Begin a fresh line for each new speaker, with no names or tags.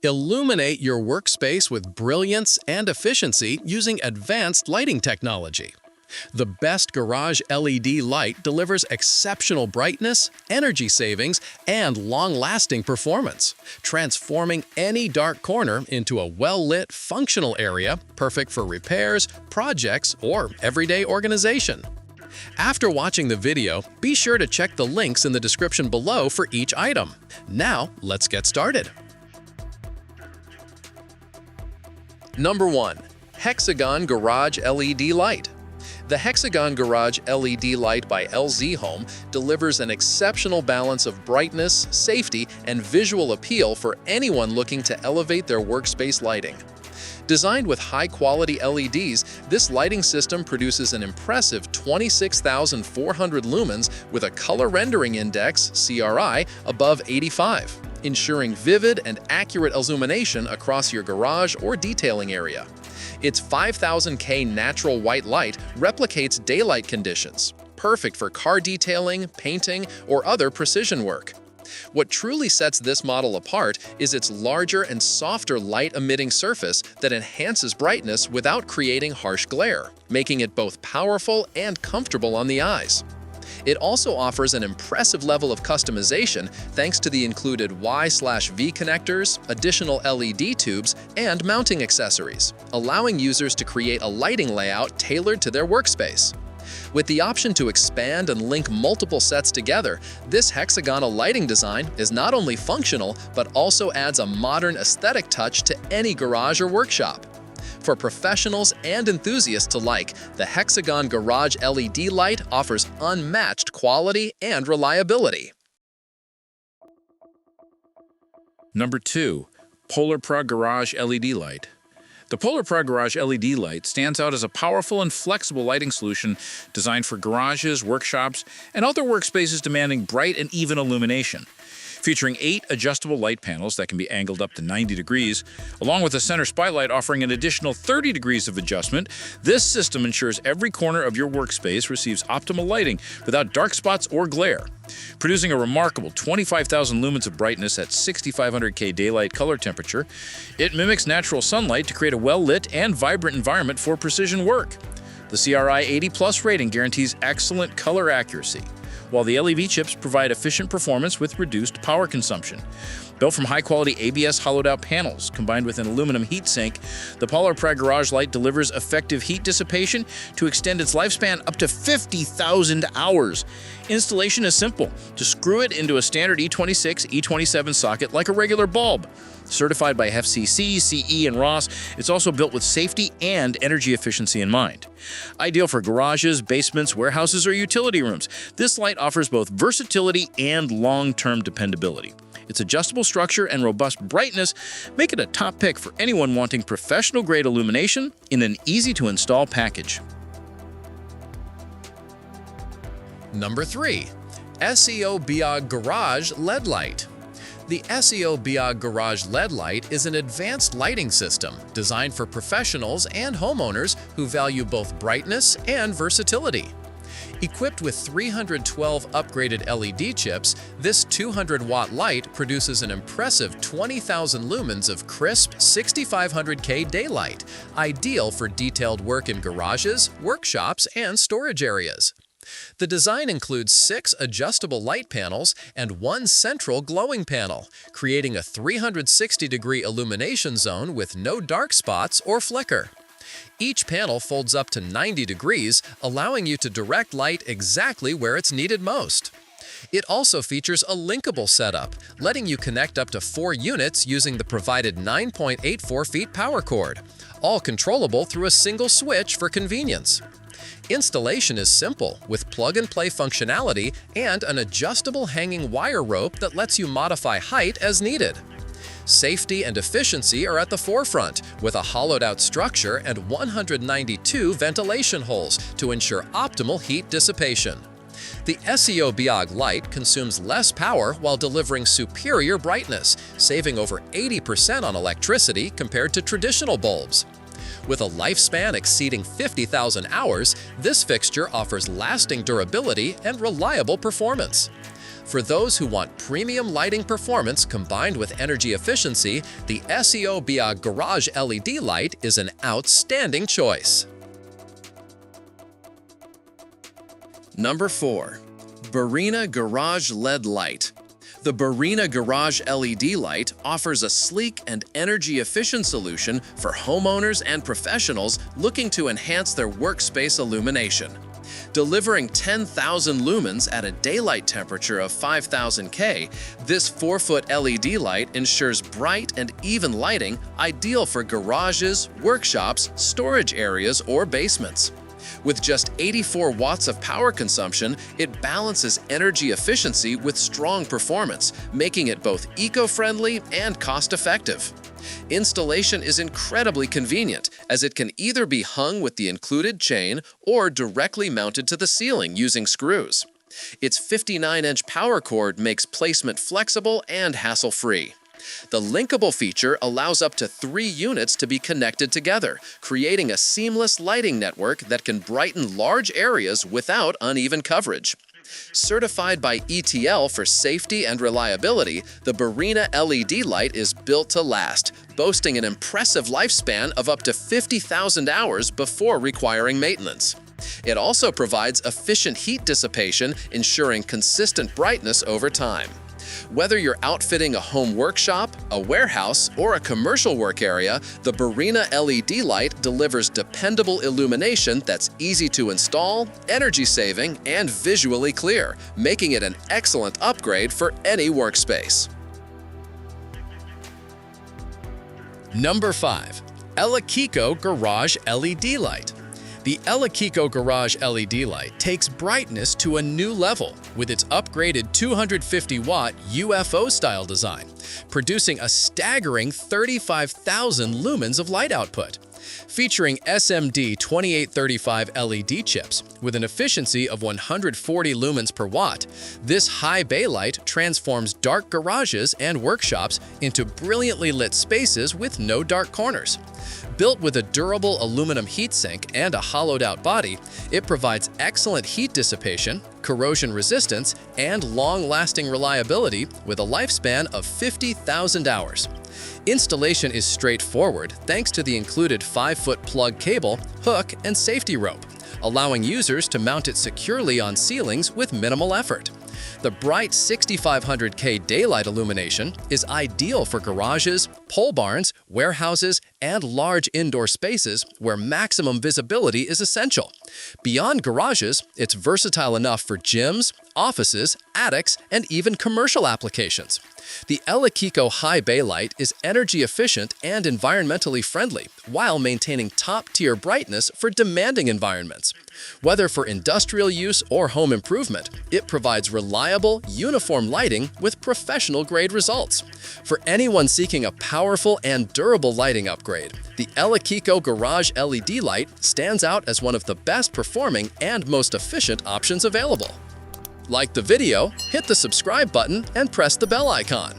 Illuminate your workspace with brilliance and efficiency using advanced lighting technology. The best garage LED light delivers exceptional brightness, energy savings, and long-lasting performance, transforming any dark corner into a well-lit, functional area perfect for repairs, projects, or everyday organization. After watching the video, be sure to check the links in the description below for each item. Now, let's get started. Number 1. Hexagon Garage LED Light. The Hexagon Garage LED Light by LZ Home delivers an exceptional balance of brightness, safety, and visual appeal for anyone looking to elevate their workspace lighting. Designed with high-quality LEDs, this lighting system produces an impressive 26,400 lumens with a color rendering index, CRI, above 85, ensuring vivid and accurate illumination across your garage or detailing area. Its 5000K natural white light replicates daylight conditions, perfect for car detailing, painting, or other precision work. What truly sets this model apart is its larger and softer light-emitting surface that enhances brightness without creating harsh glare, making it both powerful and comfortable on the eyes. It also offers an impressive level of customization thanks to the included Y/V connectors, additional LED tubes, and mounting accessories, allowing users to create a lighting layout tailored to their workspace. With the option to expand and link multiple sets together, this hexagonal lighting design is not only functional, but also adds a modern aesthetic touch to any garage or workshop. For professionals and enthusiasts alike, the Hexagon Garage LED Light offers unmatched quality and reliability.
Number 2. POLARPRA Garage LED Light. The POLARPRA Garage LED Light stands out as a powerful and flexible lighting solution designed for garages, workshops, and other workspaces demanding bright and even illumination. Featuring 8 adjustable light panels that can be angled up to 90 degrees, along with a center spotlight offering an additional 30 degrees of adjustment, this system ensures every corner of your workspace receives optimal lighting without dark spots or glare. Producing a remarkable 25,000 lumens of brightness at 6500K daylight color temperature, it mimics natural sunlight to create a well-lit and vibrant environment for precision work. The CRI 80+ rating guarantees excellent color accuracy, while the LED chips provide efficient performance with reduced power consumption. Built from high-quality ABS hollowed-out panels combined with an aluminum heatsink, the POLARPRA Garage Light delivers effective heat dissipation to extend its lifespan up to 50,000 hours. Installation is simple. Just screw it into a standard E26, E27 socket like a regular bulb. Certified by FCC, CE, and RoHS, it's also built with safety and energy efficiency in mind. Ideal for garages, basements, warehouses, or utility rooms, this light offers both versatility and long-term dependability. Its adjustable structure and robust brightness make it a top pick for anyone wanting professional-grade illumination in an easy-to-install package.
Number 3. SEOBIOG Garage LED Light. The SEOBIOG Garage LED Light is an advanced lighting system designed for professionals and homeowners who value both brightness and versatility. Equipped with 312 upgraded LED chips, this 200-watt light produces an impressive 20,000 lumens of crisp 6500K daylight, ideal for detailed work in garages, workshops, and storage areas. The design includes 6 adjustable light panels and 1 central glowing panel, creating a 360-degree illumination zone with no dark spots or flicker. Each panel folds up to 90 degrees, allowing you to direct light exactly where it's needed most. It also features a linkable setup, letting you connect up to 4 units using the provided 9.84 feet power cord, all controllable through a single switch for convenience. Installation is simple, with plug-and-play functionality and an adjustable hanging wire rope that lets you modify height as needed. Safety and efficiency are at the forefront, with a hollowed-out structure and 192 ventilation holes to ensure optimal heat dissipation. The SEOBIOG light consumes less power while delivering superior brightness, saving over 80% on electricity compared to traditional bulbs. With a lifespan exceeding 50,000 hours, this fixture offers lasting durability and reliable performance. For those who want premium lighting performance combined with energy efficiency, the SEOBIOG Garage LED light is an outstanding choice. Number 4. Barrina Garage LED Light. The Barrina Garage LED light offers a sleek and energy-efficient solution for homeowners and professionals looking to enhance their workspace illumination. Delivering 10,000 lumens at a daylight temperature of 5,000 K, this 4-foot LED light ensures bright and even lighting ideal for garages, workshops, storage areas, or basements. With just 84 watts of power consumption, it balances energy efficiency with strong performance, making it both eco-friendly and cost-effective. Installation is incredibly convenient, as it can either be hung with the included chain or directly mounted to the ceiling using screws. Its 59-inch power cord makes placement flexible and hassle-free. The linkable feature allows up to 3 units to be connected together, creating a seamless lighting network that can brighten large areas without uneven coverage. Certified by ETL for safety and reliability, the Barrina LED light is built to last, boasting an impressive lifespan of up to 50,000 hours before requiring maintenance. It also provides efficient heat dissipation, ensuring consistent brightness over time. Whether you're outfitting a home workshop, a warehouse, or a commercial work area, the Barrina LED light delivers dependable illumination that's easy to install, energy-saving, and visually clear, making it an excellent upgrade for any workspace. Number 5. ELEKICO Garage LED Light. The ELEKICO Garage LED light takes brightness to a new level with its upgraded 250-watt UFO-style design, producing a staggering 35,000 lumens of light output. Featuring SMD 2835 LED chips with an efficiency of 140 lumens per watt, this high bay light transforms dark garages and workshops into brilliantly lit spaces with no dark corners. Built with a durable aluminum heatsink and a hollowed-out body, it provides excellent heat dissipation, corrosion resistance, and long-lasting reliability with a lifespan of 50,000 hours. Installation is straightforward thanks to the included 5-foot plug cable, hook, and safety rope, allowing users to mount it securely on ceilings with minimal effort. The bright 6500K daylight illumination is ideal for garages, pole barns, warehouses, and large indoor spaces where maximum visibility is essential. Beyond garages, it's versatile enough for gyms, offices, attics, and even commercial applications. The ELEKICO High Bay Light is energy efficient and environmentally friendly while maintaining top-tier brightness for demanding environments. Whether for industrial use or home improvement, it provides reliable, uniform lighting with professional-grade results. For anyone seeking a powerful and durable lighting upgrade, the ELEKICO Garage LED light stands out as one of the best performing and most efficient options available. Like the video, hit the subscribe button, and press the bell icon.